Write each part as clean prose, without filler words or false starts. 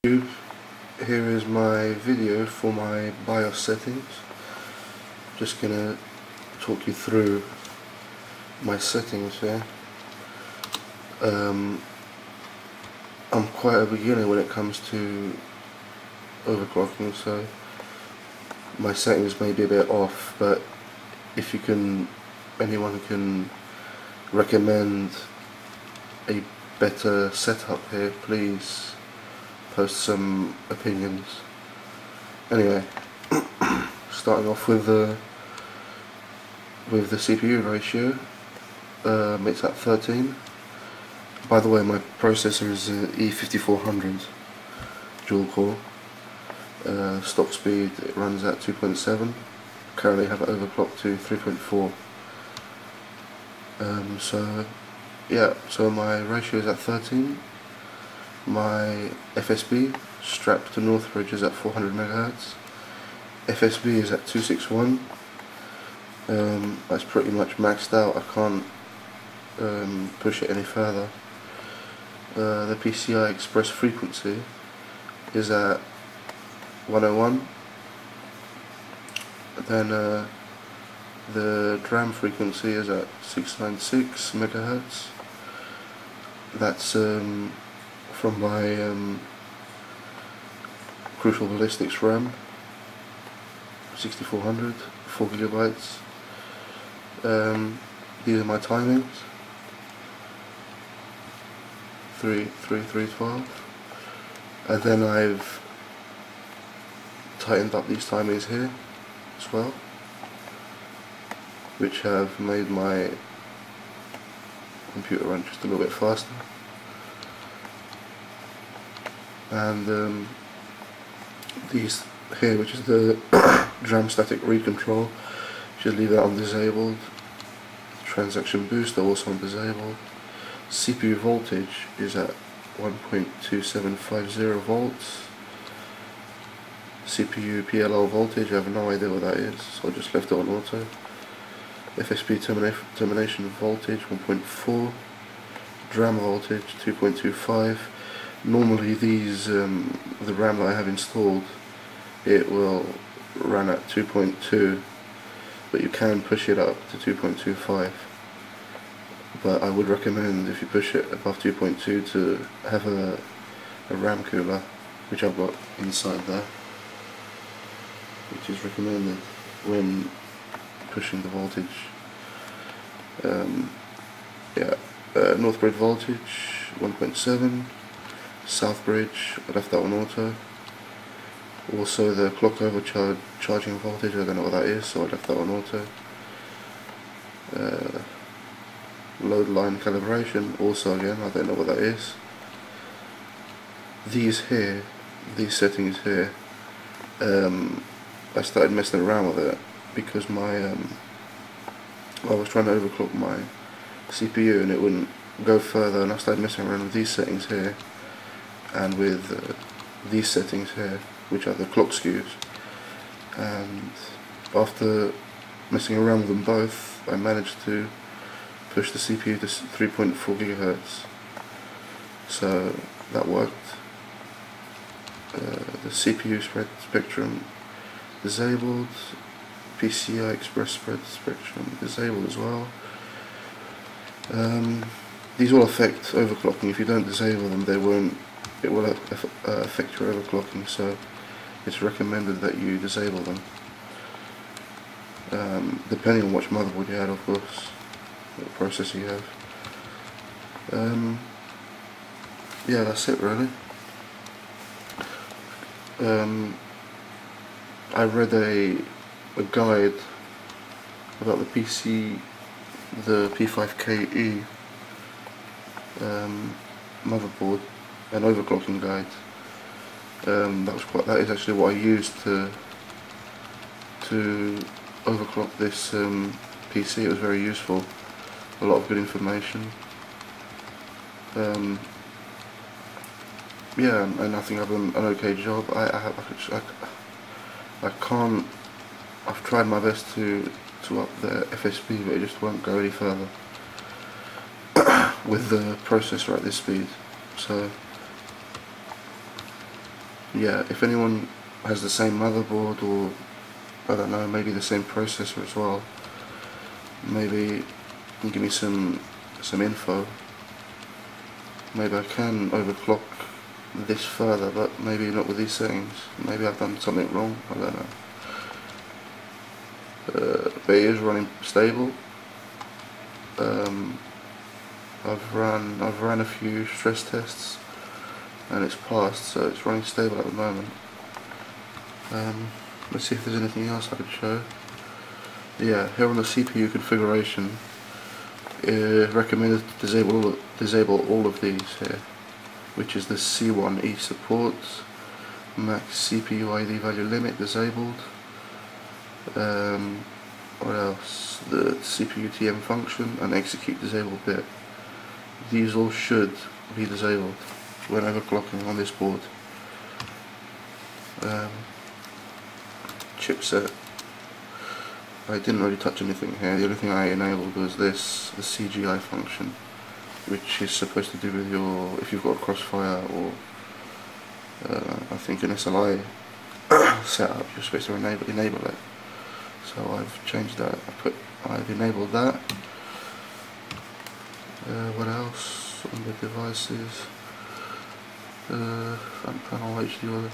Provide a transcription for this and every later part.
YouTube, here is my video for my BIOS settings. Just gonna talk you through my settings here. I'm quite a beginner when it comes to overclocking, so my settings may be a bit off, but if you can, anyone can recommend a better setup here, please post some opinions. Anyway, starting off with the CPU ratio, it's at 13. By the way, my processor is E5400 dual core. Stock speed, it runs at 2.7. Currently have it overclocked to 3.4. So my ratio is at 13. My FSB strapped to Northbridge is at 400 MHz. FSB is at 261. That's pretty much maxed out. I can't push it any further. The PCI Express frequency is at 101. Then the DRAM frequency is at 696 MHz. That's from my Crucial Ballistics RAM, 6400, 4 GB. These are my timings, 3 and then I've tightened up these timings here as well, which have made my computer run just a little bit faster. And these here, which is the DRAM static read control, should leave that on disabled. Transaction booster also on disabled. CPU voltage is at 1.2750 volts. CPU PLL voltage, I have no idea what that is, so I just left it on auto. FSB termination voltage 1.4. DRAM voltage 2.25. Normally these, the RAM that I have installed, it will run at 2.2, but you can push it up to 2.25. But I would recommend, if you push it above 2.2, to have a RAM cooler, which I've got inside there, which is recommended when pushing the voltage. Northbridge voltage 1.7. Southbridge, I left that on auto. Also the clock overcharging voltage, I don't know what that is, so I left that on auto. Load line calibration, also again, I don't know what that is. These here, these settings here, I started messing around with it because I was trying to overclock my CPU and it wouldn't go further, and I started messing around with these settings here and with these settings here, which are the clock skews, and after messing around with them both, I managed to push the CPU to 3.4 GHz, so that worked. The CPU spread spectrum disabled, PCI Express spread spectrum disabled as well. These all affect overclocking. If you don't disable them, it will affect your overclocking, so it's recommended that you disable them, depending on which motherboard you had, of course, what processor you have. Yeah, that's it really. I read a guide about the P5KE motherboard, an overclocking guide. That is actually what I used to overclock this PC. It was very useful, a lot of good information. Yeah, and I think I've done an okay job. I've tried my best to up the FSB, but it just won't go any further with the processor at this speed. So yeah, if anyone has the same motherboard, or I don't know, maybe the same processor as well, maybe you can give me some info. Maybe I can overclock this further, but maybe not with these settings. Maybe I've done something wrong, I don't know. But it is running stable. I've ran a few stress tests and it's passed, so it's running stable at the moment. Let's see if there's anything else I could show. Yeah, here on the CPU configuration, recommended to disable all of these here, which is the C1E support, max CPU ID value limit disabled. What else? The CPU TM function and execute disabled bit. These all should be disabled when overclocking on this board. Chipset. I didn't really touch anything here. The only thing I enabled was this, the CGI function, which is supposed to do with your, if you've got a Crossfire or I think an SLI setup, you're supposed to enable it. So I've changed that. I've enabled that. What else on the devices? Front panel HDR.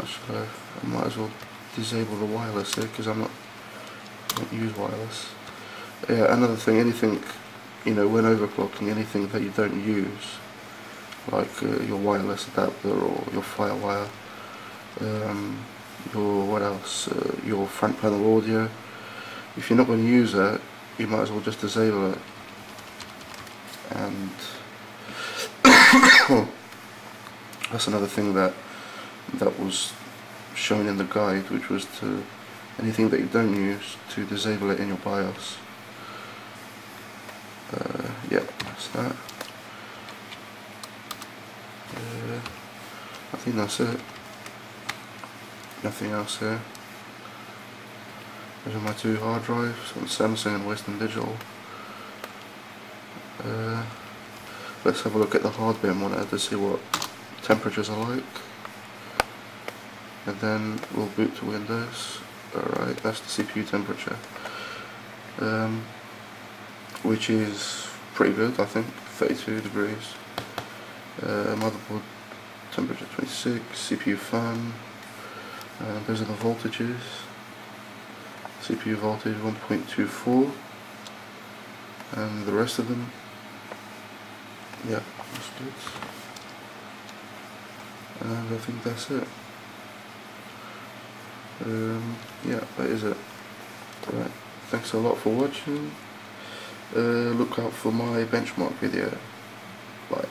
Actually, I might as well disable the wireless here because I don't use wireless. Yeah, another thing, anything, you know, when overclocking, anything that you don't use, like your wireless adapter or your FireWire, your what else? Your front panel audio. If you're not going to use that, you might as well just disable it. And that's another thing that was shown in the guide, which was to anything that you don't use, to disable it in your BIOS. Yeah, that's that. I think that's it. Nothing else here. Those are my two hard drives on Samsung and Western Digital. Let's have a look at the hardware monitor to see what temperatures are like, and then we'll boot to Windows. Alright, that's the CPU temperature, which is pretty good, I think, 32 degrees. Motherboard temperature 26, CPU fan, and those are the voltages. CPU voltage 1.24, and the rest of them, yeah, that's good. And I think that's it. Yeah, that is it. Right, thanks a lot for watching. Look out for my benchmark video. Bye.